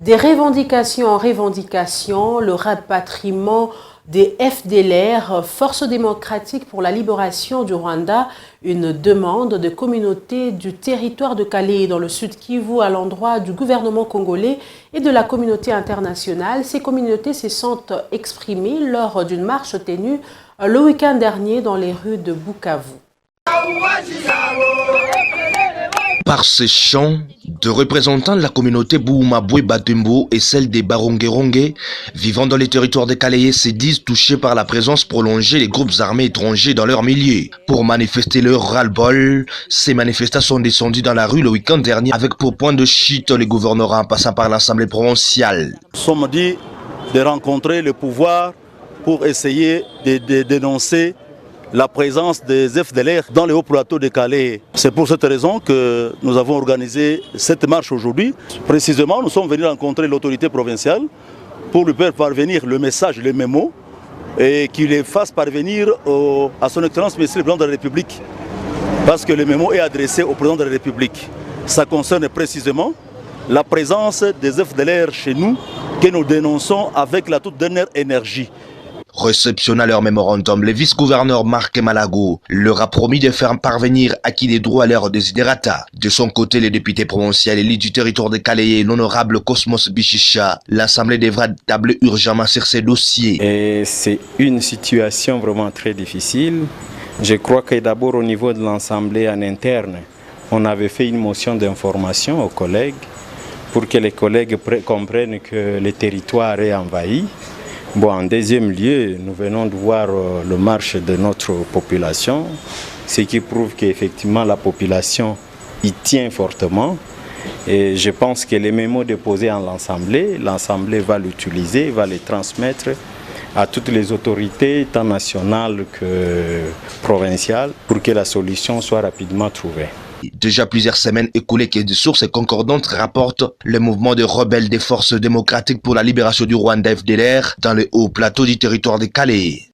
Des revendications en revendications, le rapatriement des FDLR, Force démocratique pour la libération du Rwanda, une demande de communauté du territoire de Calais dans le sud Kivu à l'endroit du gouvernement congolais et de la communauté internationale. Ces communautés se sont exprimées lors d'une marche tenue le week-end dernier dans les rues de Bukavu. Par ces chants, de représentants de la communauté Boumaboué Batumbo et celle des Baronguerongue vivant dans les territoires de Calais se disent touchés par la présence prolongée des groupes armés étrangers dans leur milieu. Pour manifester leur ras-le-bol, ces manifestants sont descendus dans la rue le week-end dernier avec pour point de chute les gouverneurs en passant par l'Assemblée provinciale. Nous sommes dit de rencontrer le pouvoir pour essayer de dénoncer la présence des FDLR dans les hauts plateaux de Calais. C'est pour cette raison que nous avons organisé cette marche aujourd'hui. Précisément, nous sommes venus rencontrer l'autorité provinciale pour lui faire parvenir le message, le mémo, et qu'il les fasse parvenir à son Excellence Monsieur le Président de la République. Parce que le mémo est adressé au Président de la République. Ça concerne précisément la présence des FDLR chez nous que nous dénonçons avec la toute dernière énergie. Réceptionnant leur mémorandum, le vice-gouverneur Marc Malago leur a promis de faire parvenir acquis des droits à leur desiderata. De son côté, le député provincial élu du territoire de Calais, l'honorable Cosmos Bichicha, l'Assemblée devra tabler urgemment sur ces dossiers. C'est une situation vraiment très difficile. Je crois que d'abord au niveau de l'Assemblée en interne, on avait fait une motion d'information aux collègues pour que les collègues comprennent que le territoire est envahi. Bon, en deuxième lieu, nous venons de voir le marche de notre population, ce qui prouve qu'effectivement la population y tient fortement. Et je pense que les mémos déposés à l'Assemblée va l'utiliser, va les transmettre à toutes les autorités, tant nationales que provinciales, pour que la solution soit rapidement trouvée. Déjà plusieurs semaines écoulées que des sources concordantes rapportent le mouvement de rebelles des forces démocratiques pour la libération du Rwanda FDLR dans le haut plateau du territoire de Calais.